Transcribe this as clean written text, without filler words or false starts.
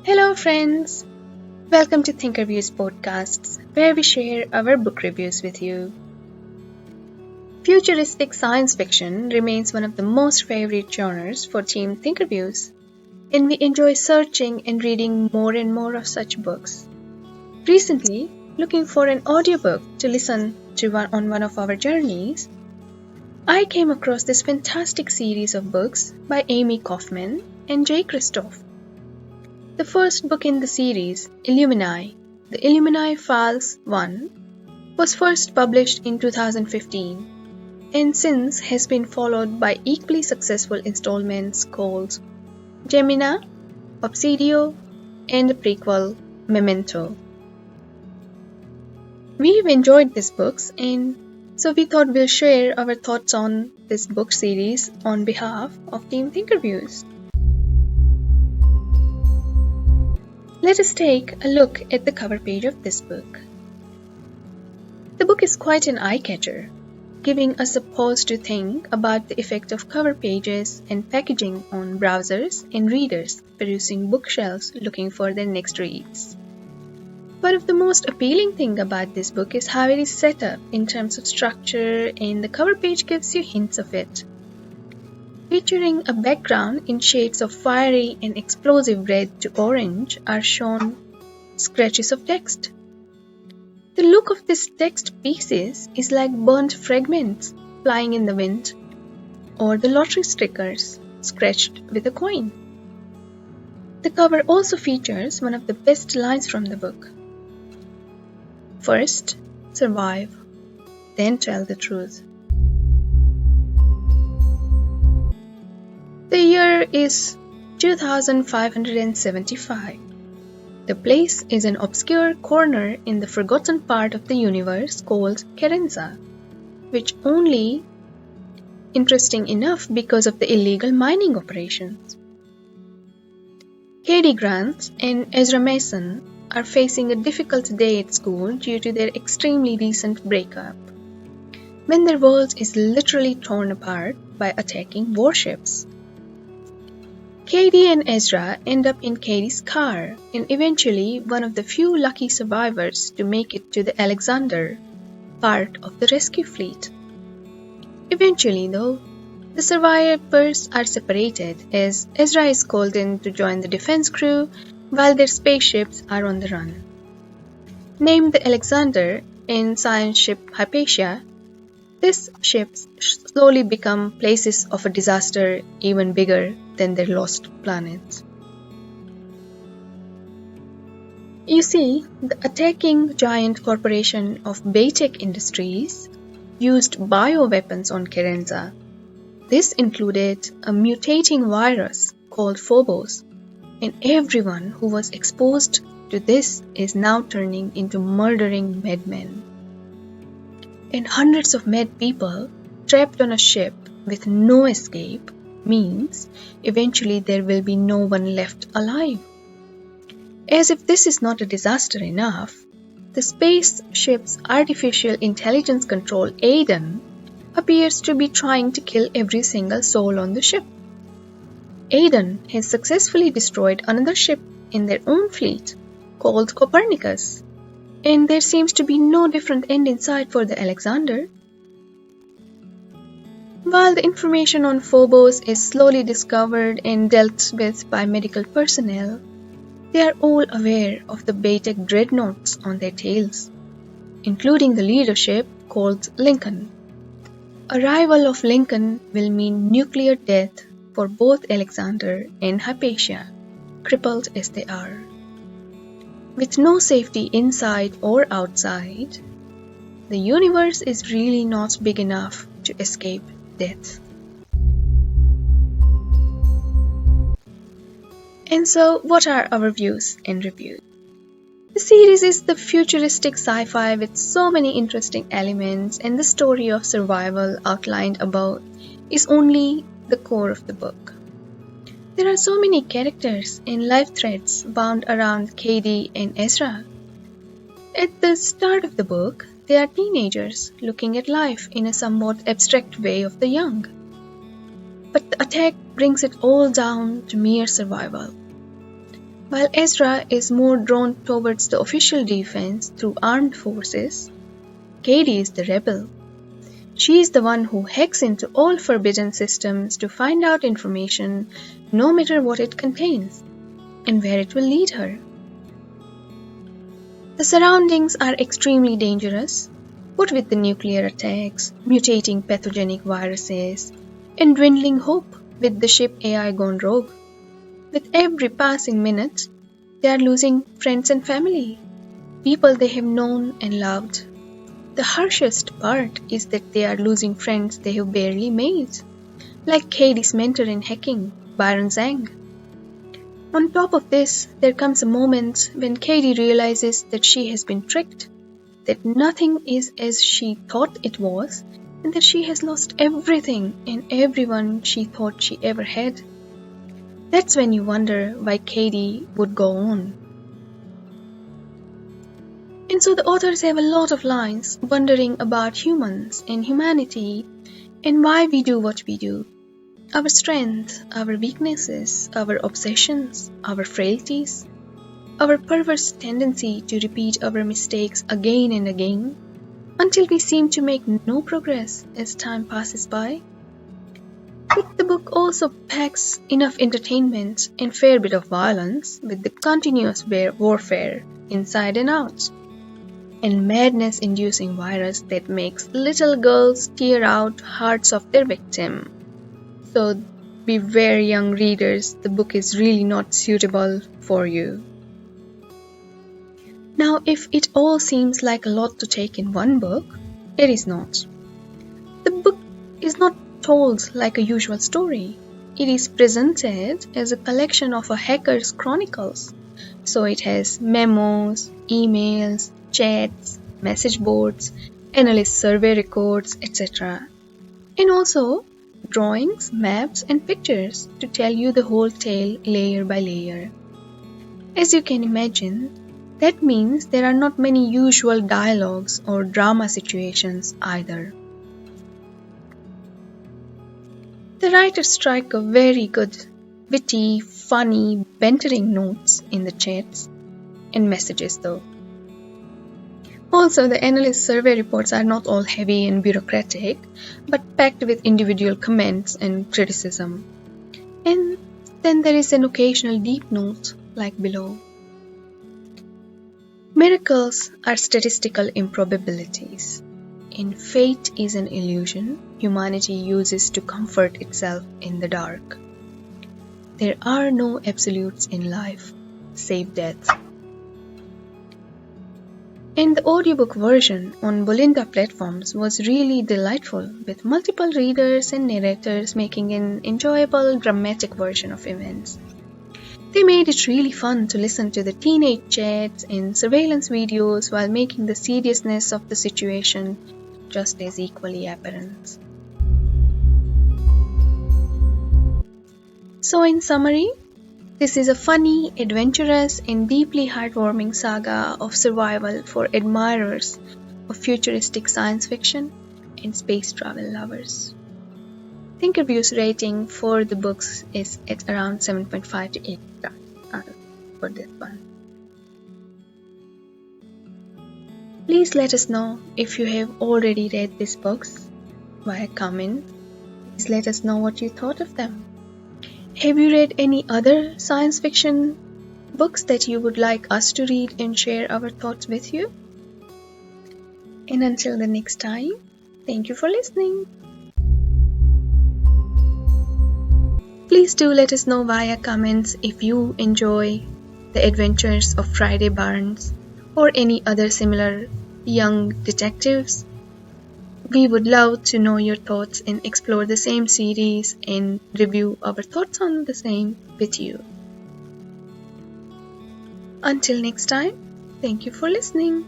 Hello, friends! Welcome to ThinkerViews podcasts, where we share our book reviews with you. Futuristic science fiction remains one of the most favorite genres for Team ThinkerViews, and we enjoy searching and reading more and more of such books. Recently, looking for an audiobook to listen to on one of our journeys, I came across this fantastic series of books by Amie Kaufman and Kristoff. The first book in the series, Illuminae, the Illuminae Files 1, was first published in 2015 and since has been followed by equally successful installments called Gemina, Obsidio, and the prequel Memento. We've enjoyed these books and so we thought we'll share our thoughts on this book series on behalf of Team ThinkerViews. Let us take a look at the cover page of this book. The book is quite an eye-catcher, giving us a pause to think about the effect of cover pages and packaging on browsers and readers perusing bookshelves looking for their next reads. One of the most appealing things about this book is how it is set up in terms of structure, and the cover page gives you hints of it. Featuring a background in shades of fiery and explosive red to orange are shown scratches of text. The look of these text pieces is like burnt fragments flying in the wind, or the lottery stickers scratched with a coin. The cover also features one of the best lines from the book. First, survive, then tell the truth. The year is 2575. The place is an obscure corner in the forgotten part of the universe called Kerenza, which only interesting enough because of the illegal mining operations. Cady Grant and Ezra Mason are facing a difficult day at school due to their extremely recent breakup, when their world is literally torn apart by attacking warships. Cady and Ezra end up in Cady's car and eventually one of the few lucky survivors to make it to the Alexander, part of the rescue fleet. Eventually, though, the survivors are separated as Ezra is called in to join the defense crew while their spaceships are on the run. Named the Alexander in science ship Hypatia, these ships slowly become places of a disaster even bigger than their lost planet. You see, the attacking giant corporation of Baytech Industries used bioweapons on Kerenza. This included a mutating virus called Phobos, and everyone who was exposed to this is now turning into murdering madmen. And hundreds of mad people trapped on a ship with no escape means eventually there will be no one left alive. As if this is not a disaster enough, the spaceship's artificial intelligence control Aiden appears to be trying to kill every single soul on the ship. Aiden has successfully destroyed another ship in their own fleet called Copernicus, and there seems to be no different end in sight for the Alexander. While the information on Phobos is slowly discovered and dealt with by medical personnel, they are all aware of the Baytech dreadnoughts on their tails, including the leadership called Lincoln. Arrival of Lincoln will mean nuclear death for both Alexander and Hypatia, crippled as they are. With no safety inside or outside, the universe is really not big enough to escape death. And so, what are our views and reviews? The series is the futuristic sci-fi with so many interesting elements, and the story of survival outlined above is only the core of the book. There are so many characters and life threads wound around Cady and Ezra. At the start of the book, they are teenagers looking at life in a somewhat abstract way of the young. But the attack brings it all down to mere survival. While Ezra is more drawn towards the official defense through armed forces, Katie is the rebel. She is the one who hacks into all forbidden systems to find out information, no matter what it contains, and where it will lead her. The surroundings are extremely dangerous, what with the nuclear attacks, mutating pathogenic viruses, and dwindling hope with the ship AI gone rogue. With every passing minute, they are losing friends and family, people they have known and loved. The harshest part is that they are losing friends they have barely made, like Katie's mentor in hacking, Byron Zhang. On top of this, there comes a moment when Katie realizes that she has been tricked, that nothing is as she thought it was, and that she has lost everything and everyone she thought she ever had. That's when you wonder why Katie would go on. And so the authors have a lot of lines wondering about humans and humanity and why we do what we do. Our strengths, our weaknesses, our obsessions, our frailties, our perverse tendency to repeat our mistakes again and again until we seem to make no progress as time passes by. But the book also packs enough entertainment and fair bit of violence with the continuous warfare inside and out, and madness-inducing virus that makes little girls tear out hearts of their victim. So beware, young readers, the book is really not suitable for you. Now, if it all seems like a lot to take in one book, it is not. The book is not told like a usual story. It is presented as a collection of a hacker's chronicles. So it has memos, emails, chats, message boards, analyst survey records, etc. And also drawings, maps, and pictures to tell you the whole tale layer by layer. As you can imagine, that means there are not many usual dialogues or drama situations either. The writers strike a very good, witty, funny, bantering notes in the chats and messages though. Also, the analyst survey reports are not all heavy and bureaucratic, but packed with individual comments and criticism. And then there is an occasional deep note, like below. Miracles are statistical improbabilities. And fate is an illusion humanity uses to comfort itself in the dark. There are no absolutes in life, save death. And the audiobook version on Bolinda platforms was really delightful, with multiple readers and narrators making an enjoyable, dramatic version of events. They made it really fun to listen to the teenage chats and surveillance videos while making the seriousness of the situation just as equally apparent. So in summary, this is a funny, adventurous, and deeply heartwarming saga of survival for admirers of futuristic science fiction and space travel lovers. ThinkerViews rating for the books is at around 7.5 to 8 stars for this one. Please let us know if you have already read these books via comment. Please let us know what you thought of them. Have you read any other science fiction books that you would like us to read and share our thoughts with you? And until the next time, thank you for listening. Please do let us know via comments if you enjoy The Adventures of Friday Barnes or any other similar young detectives. We would love to know your thoughts and explore the same series and review our thoughts on the same with you. Until next time, thank you for listening.